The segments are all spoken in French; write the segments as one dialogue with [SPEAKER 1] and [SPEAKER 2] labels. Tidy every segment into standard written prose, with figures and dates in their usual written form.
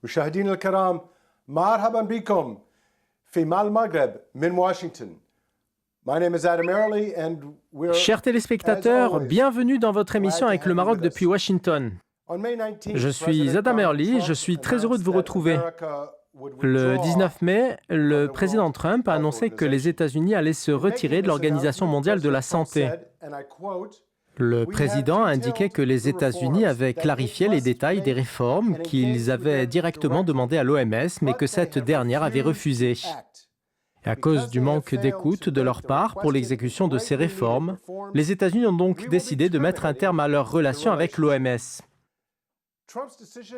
[SPEAKER 1] مشاهدينا الكرام مرحبا بكم في مال المغرب من Washington. My name is Adam Early and we're
[SPEAKER 2] Chers téléspectateurs, bienvenue dans votre émission avec le Maroc depuis Washington. Je suis Adam Early, je suis très heureux de vous retrouver. Le 19 mai, le président Trump a annoncé que les États-Unis allaient se retirer de l'Organisation mondiale de la santé. Le président a indiqué que les États-Unis avaient clarifié les détails des réformes qu'ils avaient directement demandées à l'OMS, mais que cette dernière avait refusé. Et à cause du manque d'écoute de leur part pour l'exécution de ces réformes, les États-Unis ont donc décidé de mettre un terme à leurs relations avec l'OMS.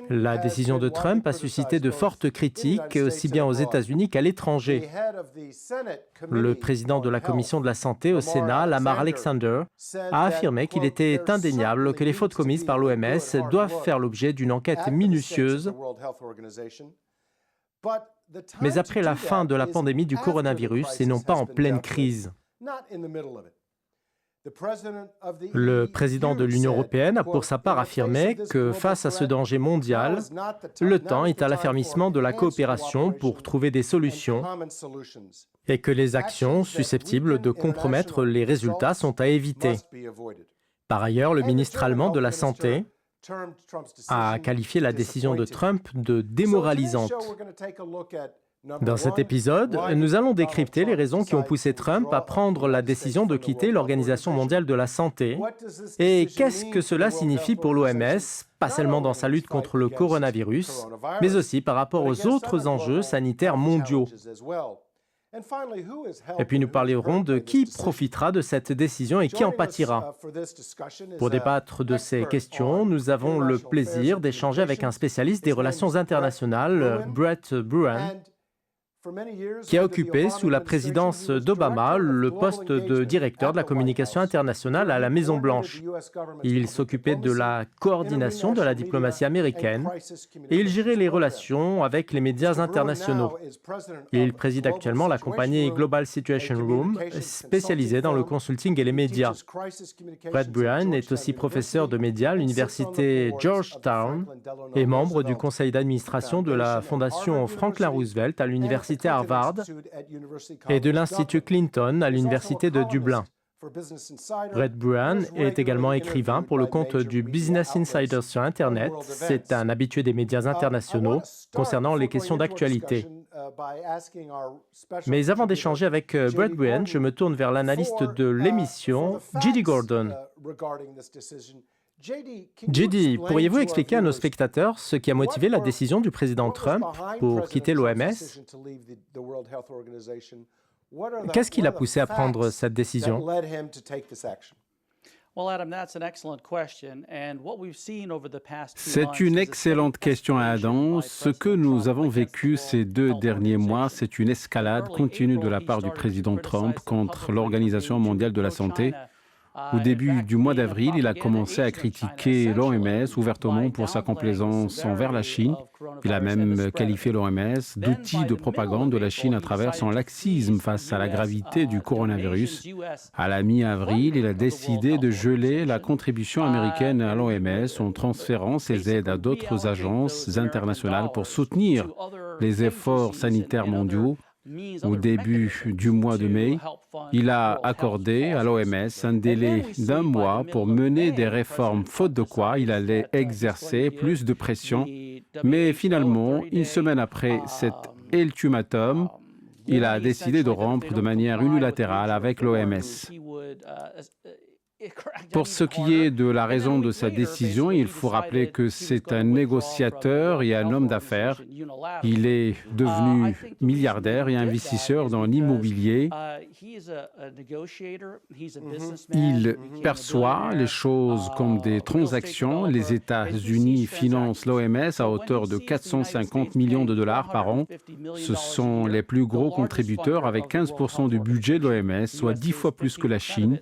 [SPEAKER 2] La décision de Trump a suscité de fortes critiques, aussi bien aux États-Unis qu'à l'étranger. Le président de la Commission de la Santé au Sénat, Lamar Alexander, a affirmé qu'il était indéniable que les fautes commises par l'OMS doivent faire l'objet d'une enquête minutieuse. Mais après la fin de la pandémie du coronavirus et non pas en pleine crise. Le président de l'Union européenne a pour sa part affirmé que face à ce danger mondial, le temps est à l'affermissement de la coopération pour trouver des solutions et que les actions susceptibles de compromettre les résultats sont à éviter. Par ailleurs, le ministre allemand de la Santé a qualifié la décision de Trump de démoralisante. Dans cet épisode, nous allons décrypter les raisons qui ont poussé Trump à prendre la décision de quitter l'Organisation mondiale de la santé et qu'est-ce que cela signifie pour l'OMS, pas seulement dans sa lutte contre le coronavirus, mais aussi par rapport aux autres enjeux sanitaires mondiaux. Et puis nous parlerons de qui profitera de cette décision et qui en pâtira. Pour débattre de ces questions, nous avons le plaisir d'échanger avec un spécialiste des relations internationales, Brett Bruin, qui a occupé sous la présidence d'Obama le poste de directeur de la communication internationale à la Maison-Blanche. Il s'occupait de la coordination de la diplomatie américaine et il gérait les relations avec les médias internationaux. Il préside actuellement la compagnie Global Situation Room, spécialisée dans le consulting et les médias. Brett Bruin est aussi professeur de médias à l'université Georgetown et membre du conseil d'administration de la Fondation Franklin Roosevelt à l'université Harvard et de l'Institut Clinton à l'Université de Dublin. Brett Bruin est également écrivain pour le compte du Business Insider sur Internet. C'est un habitué des médias internationaux concernant les questions d'actualité. Mais avant d'échanger avec Brett Bruin, je me tourne vers l'analyste de l'émission, J.D. Gordon. J.D., pourriez-vous expliquer à nos spectateurs ce qui a motivé la décision du président Trump pour quitter l'OMS? Qu'est-ce qui l'a poussé à prendre cette décision?
[SPEAKER 3] C'est une excellente question, Adam. Ce que nous avons vécu ces 2 derniers mois, c'est une escalade continue de la part du président Trump contre l'Organisation mondiale de la santé. Au début du mois d'avril, il a commencé à critiquer l'OMS ouvertement pour sa complaisance envers la Chine. Il a même qualifié l'OMS d'outil de propagande de la Chine à travers son laxisme face à la gravité du coronavirus. À la mi-avril, il a décidé de geler la contribution américaine à l'OMS en transférant ses aides à d'autres agences internationales pour soutenir les efforts sanitaires mondiaux. Au début du mois de mai, il a accordé à l'OMS un délai d'1 mois pour mener des réformes, faute de quoi il allait exercer plus de pression. Mais finalement, une semaine après cet ultimatum, il a décidé de rompre de manière unilatérale avec l'OMS. Pour ce qui est de la raison de sa décision, il faut rappeler que c'est un négociateur et un homme d'affaires. Il est devenu milliardaire et investisseur dans l'immobilier. Il perçoit les choses comme des transactions. Les États-Unis financent l'OMS à hauteur de 450 millions de dollars par an. Ce sont les plus gros contributeurs avec 15% du budget de l'OMS, soit 10 fois plus que la Chine.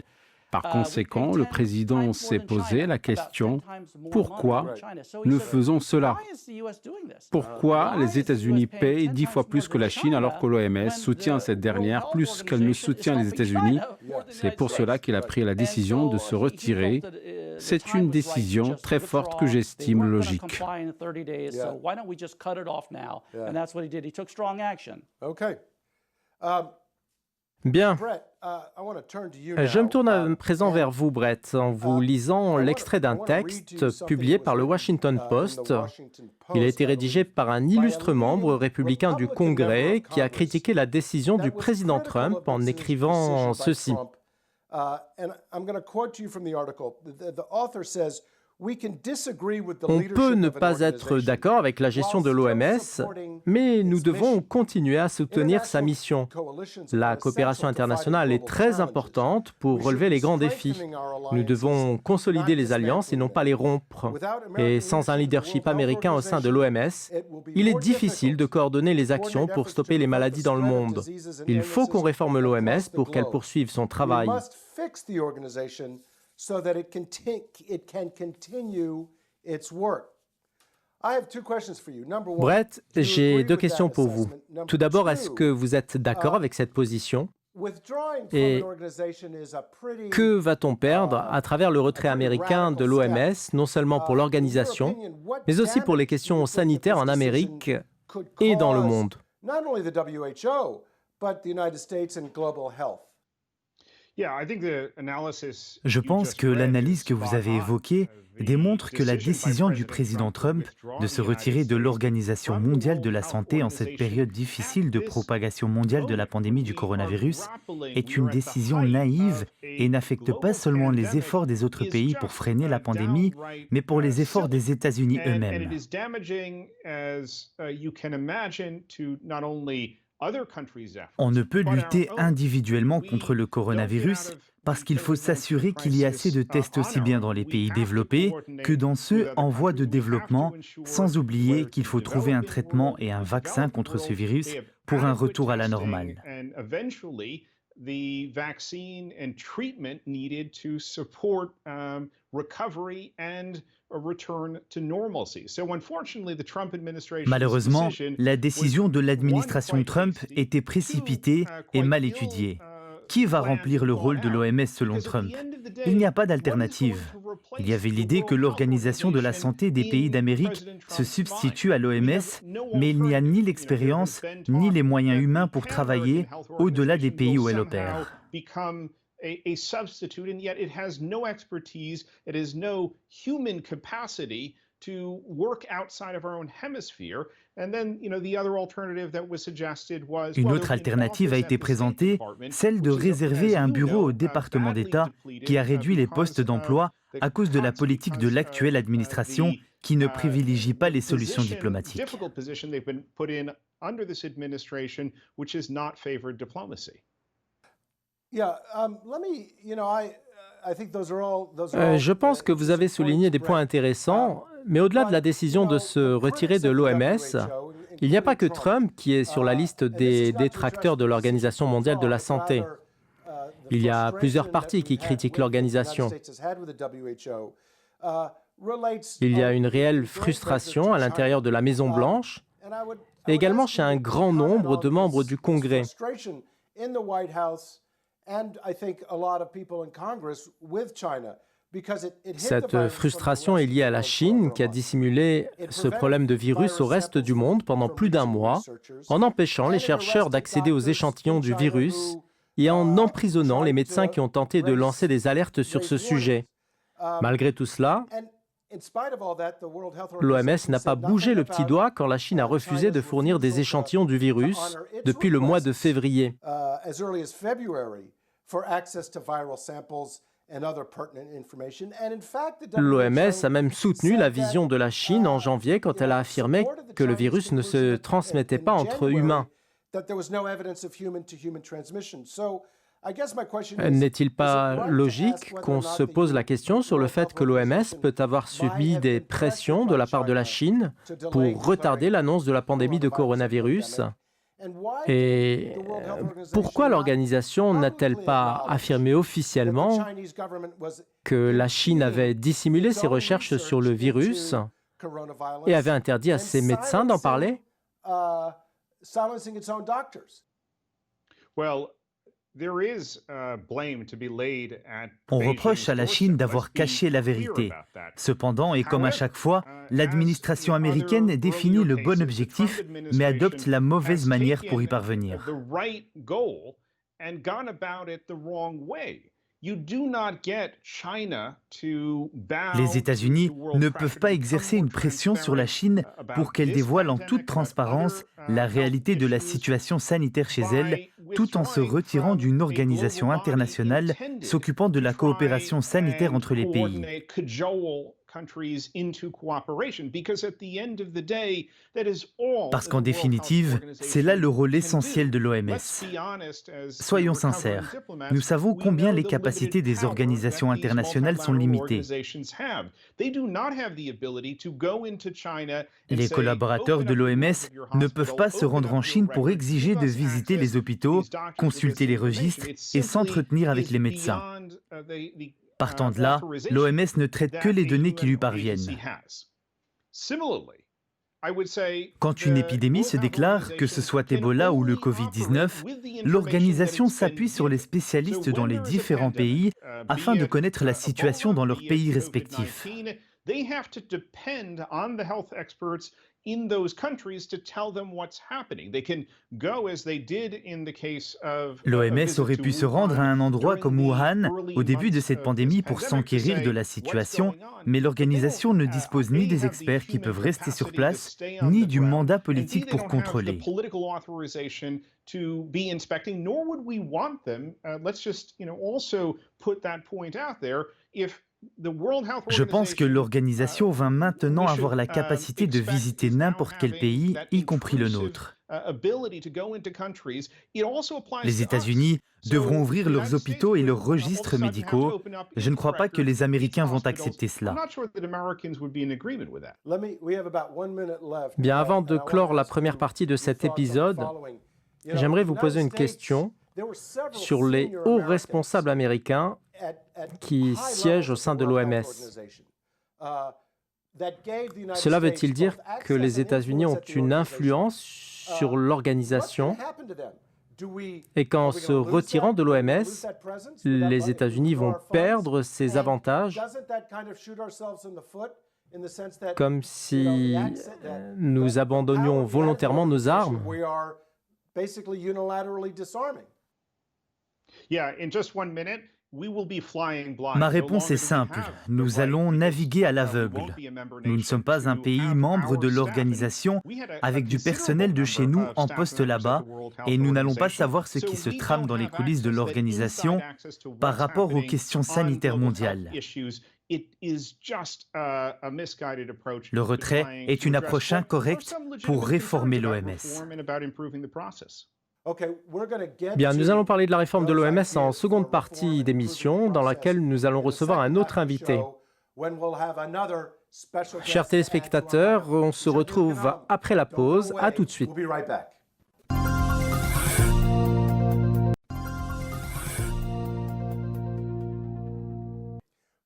[SPEAKER 3] Par conséquent, le président s'est posé la question, pourquoi nous faisons cela? Pourquoi les États-Unis payent 10 fois plus que la Chine alors que l'OMS soutient cette dernière plus qu'elle ne soutient les États-Unis? C'est pour cela qu'il a pris la décision de se retirer. C'est une décision très forte que j'estime logique.
[SPEAKER 1] Okay.
[SPEAKER 2] Bien.
[SPEAKER 1] Brett, I want to turn to you
[SPEAKER 2] Je me
[SPEAKER 1] now.
[SPEAKER 2] tourne à présent vers vous, Brett, en vous lisant l'extrait d'un texte publié par le Washington Post. Il a été rédigé par un illustre membre républicain du Congrès qui a critiqué la décision du président Trump en écrivant ceci. On peut ne pas être d'accord avec la gestion de l'OMS, mais nous devons continuer à soutenir sa mission. La coopération internationale est très importante pour relever les grands défis. Nous devons consolider les alliances et non pas les rompre. Et sans un leadership américain au sein de l'OMS, il est difficile de coordonner les actions pour stopper les maladies dans le monde. Il faut qu'on réforme l'OMS pour qu'elle poursuive son travail.
[SPEAKER 1] So that it can continue its work. I have two questions for you. Number one,
[SPEAKER 2] Brett,
[SPEAKER 1] do you
[SPEAKER 2] j'ai
[SPEAKER 1] agree
[SPEAKER 2] deux
[SPEAKER 1] with
[SPEAKER 2] questions
[SPEAKER 1] that
[SPEAKER 2] pour vous.
[SPEAKER 1] assessment? Number
[SPEAKER 2] Tout d'abord, est-ce
[SPEAKER 1] two,
[SPEAKER 2] que vous êtes d'accord avec cette position?
[SPEAKER 1] withdrawing
[SPEAKER 2] Et
[SPEAKER 1] from an organization is a pretty
[SPEAKER 2] que va-t-on perdre à travers le retrait américain de l'OMS, non seulement pour l'organisation, mais aussi pour les questions sanitaires en Amérique et dans le monde?
[SPEAKER 1] Not only the WHO, but the United States and global health.
[SPEAKER 4] Je pense que l'analyse que vous avez évoquée démontre que la décision du président Trump de se retirer de l'Organisation mondiale de la santé en cette période difficile de propagation mondiale de la pandémie du coronavirus est une décision naïve et n'affecte pas seulement les efforts des autres pays pour freiner la pandémie, mais pour les efforts des États-Unis eux-mêmes. On ne peut lutter individuellement contre le coronavirus parce qu'il faut s'assurer qu'il y ait assez de tests aussi bien dans les pays développés que dans ceux en voie de développement, sans oublier qu'il faut trouver un traitement et un vaccin contre ce virus pour un retour à la normale. Malheureusement, la décision de l'administration Trump était précipitée et mal étudiée. Qui va remplir le rôle de l'OMS selon Trump? Il n'y a pas d'alternative. Il y avait l'idée que l'Organisation de la santé des pays d'Amérique se substitue à l'OMS, mais il n'y a ni l'expérience ni les moyens humains pour travailler au-delà des pays où elle opère.
[SPEAKER 5] A substitute, and yet it has no expertise, it has no human capacity to work outside of our own hemisphere. And then, the other alternative that was suggested was
[SPEAKER 4] Une autre alternative a été présentée, celle de réserver un bureau au département d'État qui a réduit les postes d'emploi à cause de la politique de l'actuelle administration qui ne privilégie pas les solutions diplomatiques.
[SPEAKER 2] Je pense que vous avez souligné des points intéressants, mais au-delà de la décision de se retirer de l'OMS, il n'y a pas que Trump qui est sur la liste des détracteurs de l'Organisation mondiale de la santé. Il y a plusieurs partis qui critiquent l'organisation. Il y a une réelle frustration à l'intérieur de la Maison-Blanche, et également chez un grand nombre de membres du Congrès. Cette frustration est liée à la Chine qui a dissimulé ce problème de virus au reste du monde pendant plus d'un mois en empêchant les chercheurs d'accéder aux échantillons du virus et en emprisonnant les médecins qui ont tenté de lancer des alertes sur ce sujet. Malgré tout cela, l'OMS n'a pas bougé le petit doigt quand la Chine a refusé de fournir des échantillons du virus depuis le mois de février. L'OMS a même soutenu la vision de la Chine en janvier quand elle a affirmé que le virus ne se transmettait pas entre humains. N'est-il pas logique qu'on se pose la question sur le fait que l'OMS peut avoir subi des pressions de la part de la Chine pour retarder l'annonce de la pandémie de coronavirus Et pourquoi l'organisation n'a-t-elle pas affirmé officiellement que la Chine avait dissimulé ses recherches sur le virus et avait interdit à ses médecins d'en parler?
[SPEAKER 4] On reproche à la Chine d'avoir caché la vérité. Cependant, et comme à chaque fois, l'administration américaine définit le bon objectif, mais adopte la mauvaise manière pour y parvenir. Les États-Unis ne peuvent pas exercer une pression sur la Chine pour qu'elle dévoile en toute transparence la réalité de la situation sanitaire chez elle, tout en se retirant d'une organisation internationale s'occupant de la coopération sanitaire entre les pays. Parce qu'en définitive, c'est là le rôle essentiel de l'OMS. Soyons sincères, nous savons combien les capacités des organisations internationales sont limitées. Les collaborateurs de l'OMS ne peuvent pas se rendre en Chine pour exiger de visiter les hôpitaux, consulter les registres et s'entretenir avec les médecins. Partant de là, l'OMS ne traite que les données qui lui parviennent. Quand une épidémie se déclare, que ce soit Ebola ou le Covid-19, l'organisation s'appuie sur les spécialistes dans les différents pays afin de connaître la situation dans leurs pays respectifs. L'OMS aurait pu se rendre à un endroit comme Wuhan au début de cette pandémie pour s'enquérir de la situation, mais l'organisation ne dispose ni des experts qui peuvent rester sur place, ni du mandat politique pour contrôler. Je pense que l'organisation va maintenant avoir la capacité de visiter n'importe quel pays, y compris le nôtre. Les États-Unis devront ouvrir leurs hôpitaux et leurs registres médicaux. Je ne crois pas que les Américains vont accepter cela.
[SPEAKER 2] Bien, avant de clore la première partie de cet épisode, j'aimerais vous poser une question sur les hauts responsables américains qui siègent au sein de l'OMS. Cela veut-il dire que les États-Unis ont une influence sur l'organisation et qu'en se retirant de l'OMS, les États-Unis vont perdre ces avantages, comme si nous abandonnions volontairement nos armes?
[SPEAKER 4] Ma réponse est simple. Nous allons naviguer à l'aveugle. Nous ne sommes pas un pays membre de l'organisation avec du personnel de chez nous en poste là-bas et nous n'allons pas savoir ce qui se trame dans les coulisses de l'organisation par rapport aux questions sanitaires mondiales. Le retrait est une approche incorrecte pour réformer l'OMS.
[SPEAKER 2] Bien, nous allons parler de la réforme de l'OMS en seconde partie d'émission, dans laquelle nous allons recevoir un autre invité. Chers téléspectateurs, on se retrouve après la pause. À tout de suite.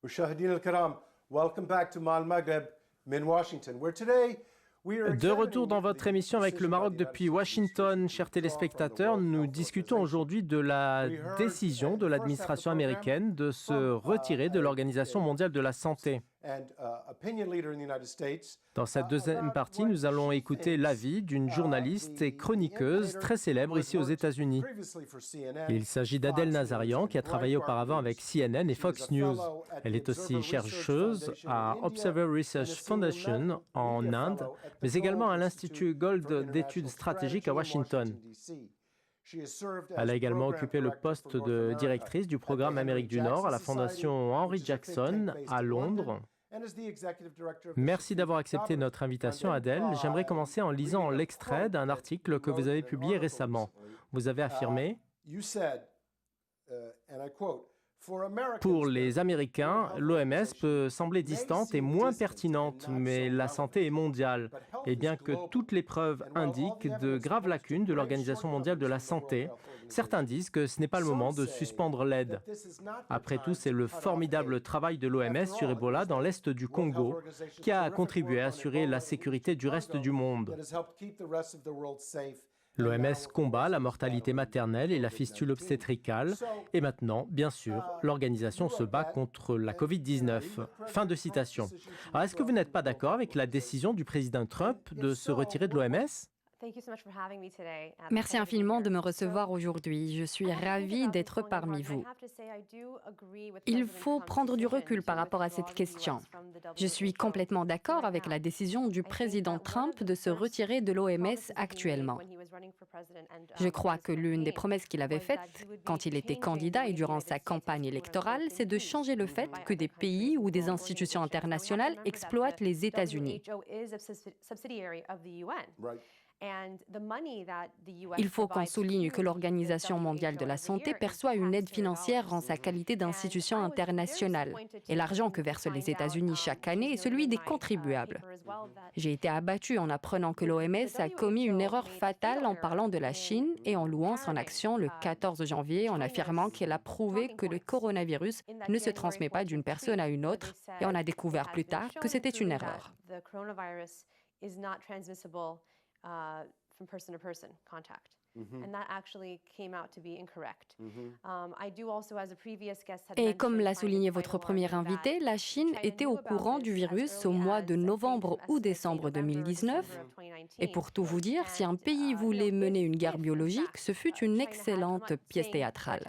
[SPEAKER 1] مشاهدينا الكرام, welcome back to Mal Maghreb in Washington, where today
[SPEAKER 2] De retour dans votre émission avec le Maroc depuis Washington, chers téléspectateurs, nous discutons aujourd'hui de la décision de l'administration américaine de se retirer de l'Organisation mondiale de la santé. Dans cette deuxième partie, nous allons écouter l'avis d'une journaliste et chroniqueuse très célèbre ici aux États-Unis. Il s'agit d'Adèle Nazarian, qui a travaillé auparavant avec CNN et Fox News. Elle est aussi chercheuse à Observer Research Foundation en Inde, mais également à l'Institut Gold d'études stratégiques à Washington. Elle a également occupé le poste de directrice du programme Amérique du Nord à la Fondation Henry Jackson à Londres. Merci d'avoir accepté notre invitation, Adèle. J'aimerais commencer en lisant l'extrait d'un article que vous avez publié récemment. Vous avez affirmé Pour les Américains, l'OMS peut sembler distante et moins pertinente, mais la santé est mondiale. Et bien que toutes les preuves indiquent de graves lacunes de l'Organisation mondiale de la santé, certains disent que ce n'est pas le moment de suspendre l'aide. Après tout, c'est le formidable travail de l'OMS sur Ebola dans l'est du Congo qui a contribué à assurer la sécurité du reste du monde. L'OMS combat la mortalité maternelle et la fistule obstétricale. Et maintenant, bien sûr, l'organisation se bat contre la Covid-19. Fin de citation. Alors, est-ce que vous n'êtes pas d'accord avec la décision du président Trump de se retirer de l'OMS ?
[SPEAKER 6] Merci infiniment de me recevoir aujourd'hui. Je suis ravie d'être parmi vous. Il faut prendre du recul par rapport à cette question. Je suis complètement d'accord avec la décision du président Trump de se retirer de l'OMS actuellement. Je crois que l'une des promesses qu'il avait faites quand il était candidat et durant sa campagne électorale, c'est de changer le fait que des pays ou des institutions internationales exploitent les États-Unis. Il faut qu'on souligne que l'Organisation mondiale de la santé perçoit une aide financière en sa qualité d'institution internationale. Et l'argent que versent les États-Unis chaque année est celui des contribuables. J'ai été abattue en apprenant que l'OMS a commis une erreur fatale en parlant de la Chine et en louant son action le 14 janvier en affirmant qu'elle a prouvé que le coronavirus ne se transmet pas d'une personne à une autre. Et on a découvert plus tard que c'était une erreur. From person-to-person contact. And that actually came out to be incorrect. Et comme l'a souligné votre premier invité, la Chine était au courant du virus au mois de novembre ou décembre 2019. Et pour tout vous dire, si un pays voulait mener une guerre biologique, ce fut une excellente pièce théâtrale.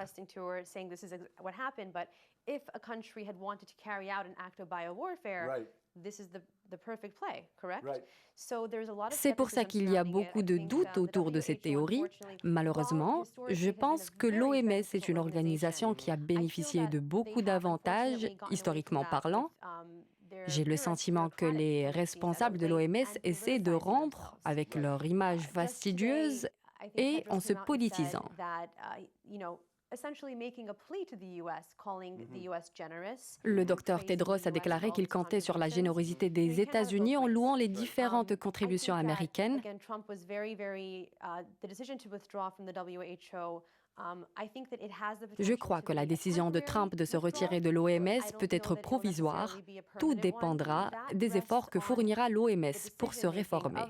[SPEAKER 6] C'est pour ça qu'il y a beaucoup de doutes autour de cette théorie. Malheureusement, je pense que l'OMS est une organisation qui a bénéficié de beaucoup d'avantages, historiquement parlant. J'ai le sentiment que les responsables de l'OMS essaient de rompre avec leur image fastidieuse et en se politisant. Le docteur Tedros a déclaré qu'il comptait sur la générosité des États-Unis en louant les différentes contributions américaines. Je crois que la décision de Trump de se retirer de l'OMS peut être provisoire. Tout dépendra des efforts que fournira l'OMS pour se réformer.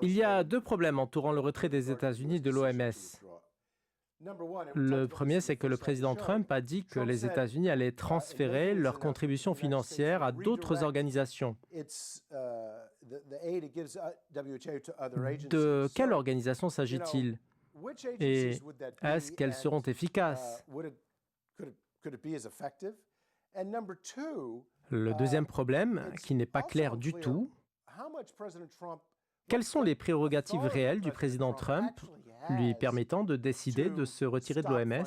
[SPEAKER 2] Il y a deux problèmes entourant le retrait des États-Unis de l'OMS. Le premier, c'est que le président Trump a dit que les États-Unis allaient transférer leurs contributions financières à d'autres organisations. De quelle organisation s'agit-il? Et est-ce qu'elles seront efficaces? Le deuxième problème, qui n'est pas clair du tout, quelles sont les prérogatives réelles du président Trump lui permettant de décider de se retirer de l'OMS?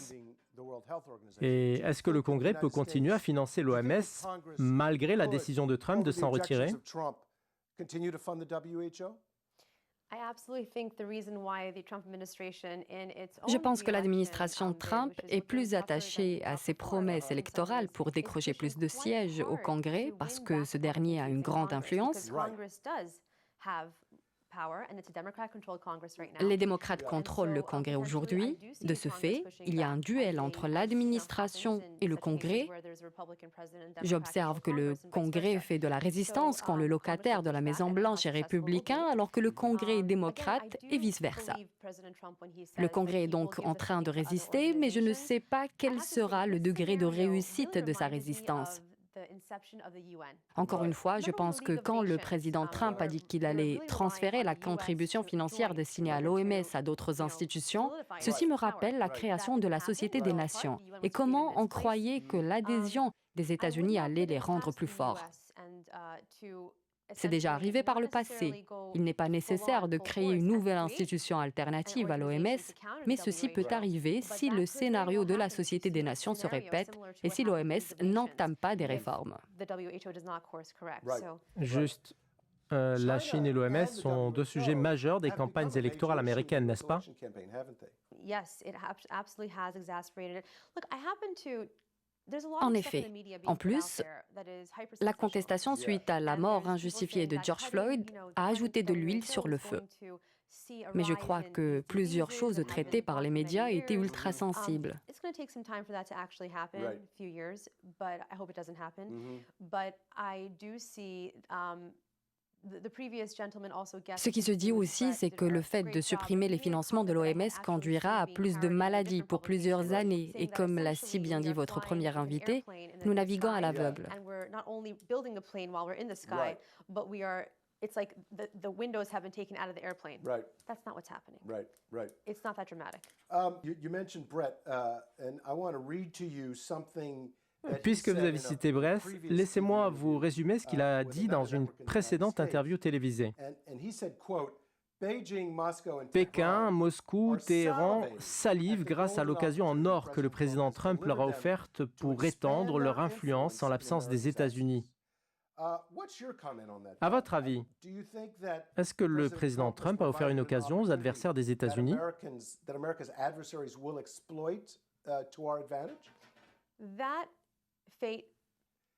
[SPEAKER 2] Et est-ce que le Congrès peut continuer à financer l'OMS malgré la décision de Trump de s'en retirer?
[SPEAKER 6] Je pense que l'administration Trump est plus attachée à ses promesses électorales pour décrocher plus de sièges au Congrès parce que ce dernier a une grande influence. Les démocrates contrôlent le Congrès aujourd'hui. De ce fait, il y a un duel entre l'administration et le Congrès. J'observe que le Congrès fait de la résistance quand le locataire de la Maison-Blanche est républicain, alors que le Congrès est démocrate et vice-versa. Le Congrès est donc en train de résister, mais je ne sais pas quel sera le degré de réussite de sa résistance. Encore une fois, je pense que quand le président Trump a dit qu'il allait transférer la contribution financière destinée à l'OMS à d'autres institutions, ceci me rappelle la création de la Société des Nations et comment on croyait que l'adhésion des États-Unis allait les rendre plus forts. C'est déjà arrivé par le passé. Il n'est pas nécessaire de créer une nouvelle institution alternative à l'OMS, mais ceci peut arriver si le scénario de la Société des Nations se répète et si l'OMS n'entame pas des réformes.
[SPEAKER 2] Juste La Chine et l'OMS sont deux sujets majeurs des campagnes électorales américaines, n'est-ce pas?
[SPEAKER 6] En effet. En plus, la contestation suite à la mort injustifiée de George Floyd a ajouté de l'huile sur le feu. Mais je crois que plusieurs choses traitées par les médias étaient ultra sensibles. Ce qui se dit aussi, c'est que le fait de supprimer les financements de l'OMS conduira à plus de maladies pour plusieurs années. Et comme l'a si bien dit votre première invitée, nous naviguons à l'aveugle. It's like the windows have been taken out of the airplane.
[SPEAKER 1] Right.
[SPEAKER 6] That's not what's happening.
[SPEAKER 1] Right.
[SPEAKER 6] It's not that dramatic.
[SPEAKER 1] You mentioned Brett, and I want to read to you something.
[SPEAKER 2] Puisque vous avez cité Brett, laissez-moi vous résumer ce qu'il a dit dans une précédente interview télévisée. Pékin, Moscou, Téhéran salivent grâce à l'occasion en or que le président Trump leur a offerte pour étendre leur influence en l'absence des États-Unis. À votre avis, est-ce que le président Trump a offert une occasion aux adversaires des États-Unis?
[SPEAKER 6] That fate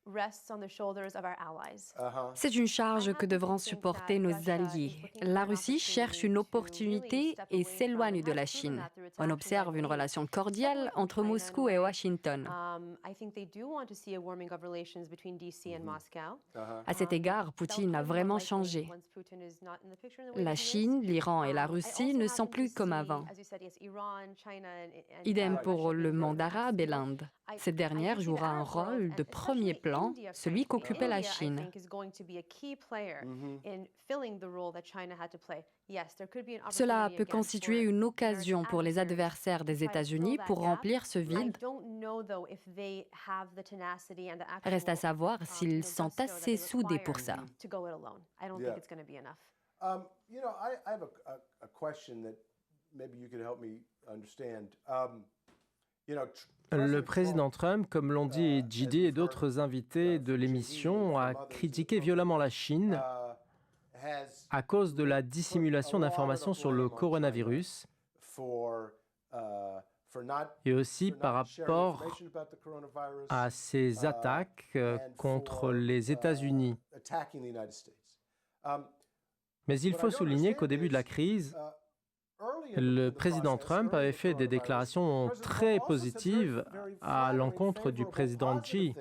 [SPEAKER 6] rests on the shoulders of our allies. C'est une charge que devront supporter nos alliés. La Russie cherche une opportunité et s'éloigne de la Chine. On observe une relation cordiale entre Moscou et Washington. À cet égard, Poutine a vraiment changé. La Chine, l'Iran et la Russie ne sont plus comme avant. Idem pour le monde arabe et l'Inde. Cette dernière jouera un rôle de premier plan, celui qu'occupait la Chine. Cela peut constituer une occasion pour les adversaires des États-Unis pour remplir ce vide. Reste à savoir s'ils sont assez soudés pour ça.
[SPEAKER 1] You know, I have a question that maybe you could help me understand.
[SPEAKER 2] Le président Trump, comme l'ont dit JD et d'autres invités de l'émission, a critiqué violemment la Chine à cause de la dissimulation d'informations sur le coronavirus et aussi par rapport à ses attaques contre les États-Unis. Mais il faut souligner qu'au début de la crise, le président Trump avait fait des déclarations très positives à l'encontre du président Xi.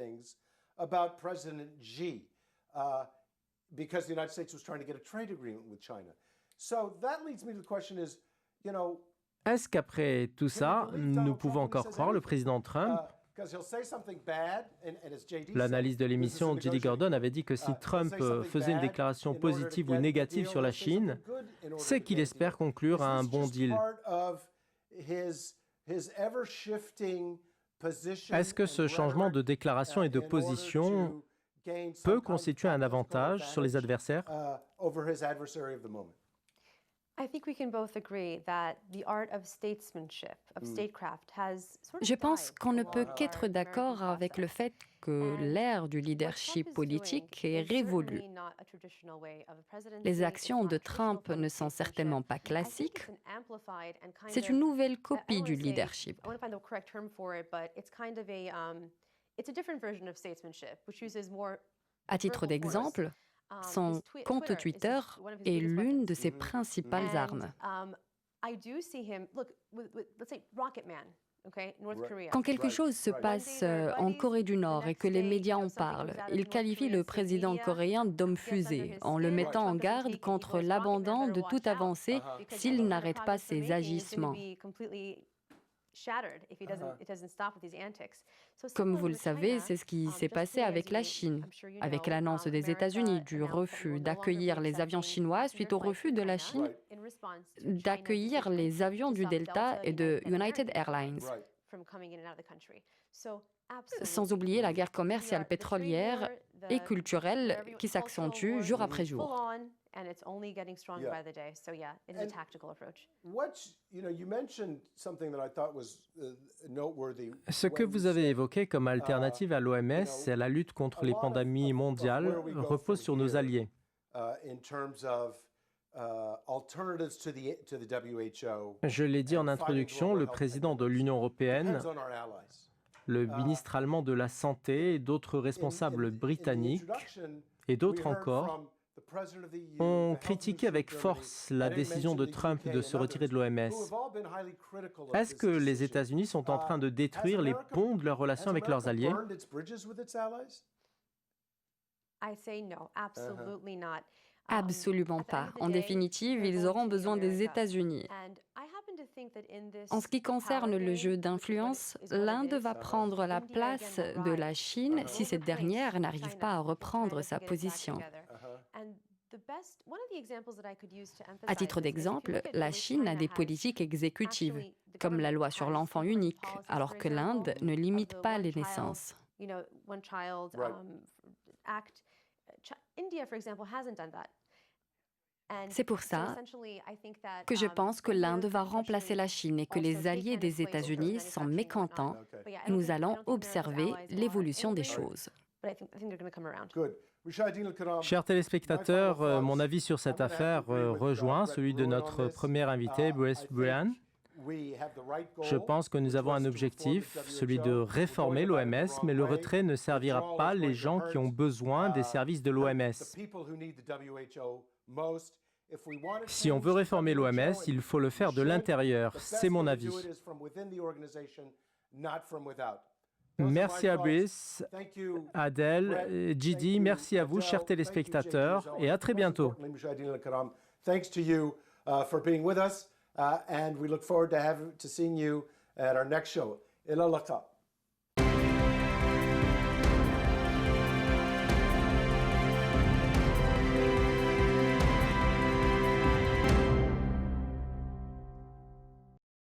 [SPEAKER 2] Est-ce qu'après tout ça, nous pouvons encore croire le président Trump? L'analyse de l'émission, J.D. Gordon avait dit que si Trump faisait une déclaration positive ou négative sur la Chine, c'est qu'il espère conclure un bon deal. Est-ce que ce changement de déclaration et de position peut constituer un avantage sur les adversaires?
[SPEAKER 6] Je pense qu'on ne peut qu'être d'accord avec le fait que l'ère du leadership politique est révolue. Les actions de Trump ne sont certainement pas classiques. C'est une nouvelle copie du leadership. À titre d'exemple, son compte Twitter est l'une de ses principales armes. Quand quelque chose se passe en Corée du Nord et que les médias en parlent, ils qualifient le président coréen d'homme fusée, en le mettant en garde contre l'abandon de toute avancée s'il n'arrête pas ses agissements. Comme vous le savez, c'est ce qui s'est passé avec la Chine, avec l'annonce des États-Unis du refus d'accueillir les avions chinois suite au refus de la Chine d'accueillir les avions du Delta et de United Airlines. Sans oublier la guerre commerciale pétrolière et culturelle qui s'accentue jour après jour. And it's only getting stronger by the day. So yeah, it's a tactical approach.
[SPEAKER 1] You mentioned something that I thought was noteworthy.
[SPEAKER 2] Ce que vous avez évoqué comme alternative à l'OMS et à la lutte contre les pandémies mondiales repose sur nos alliés. Je l'ai dit en introduction, le président de l'Union européenne, le ministre allemand de la Santé et d'autres responsables britanniques et d'autres encore ont critiqué avec force la décision de Trump de se retirer de l'OMS. Est-ce que les États-Unis sont en train de détruire les ponts de leurs relations avec leurs alliés?
[SPEAKER 6] Absolument pas. En définitive, ils auront besoin des États-Unis. En ce qui concerne le jeu d'influence, l'Inde va prendre la place de la Chine si cette dernière n'arrive pas à reprendre sa position. À titre d'exemple, la Chine a des politiques exécutives, comme la loi sur l'enfant unique, alors que l'Inde ne limite pas les naissances. C'est pour ça que je pense que l'Inde va remplacer la Chine et que les alliés des États-Unis sont mécontents. Nous allons observer l'évolution des choses.
[SPEAKER 2] Chers téléspectateurs, mon avis sur cette affaire rejoint celui de notre premier invité, Bruce Bryan. Je pense que nous avons un objectif, celui de réformer l'OMS, mais le retrait ne servira pas les gens qui ont besoin des services de l'OMS. Si on veut réformer l'OMS, il faut le faire de l'intérieur. C'est mon avis. Merci à Brice, Adèle, Gidi, merci à vous, chers téléspectateurs, et à très bientôt.
[SPEAKER 1] And we look forward to seeing you at our next show. Ila laqa.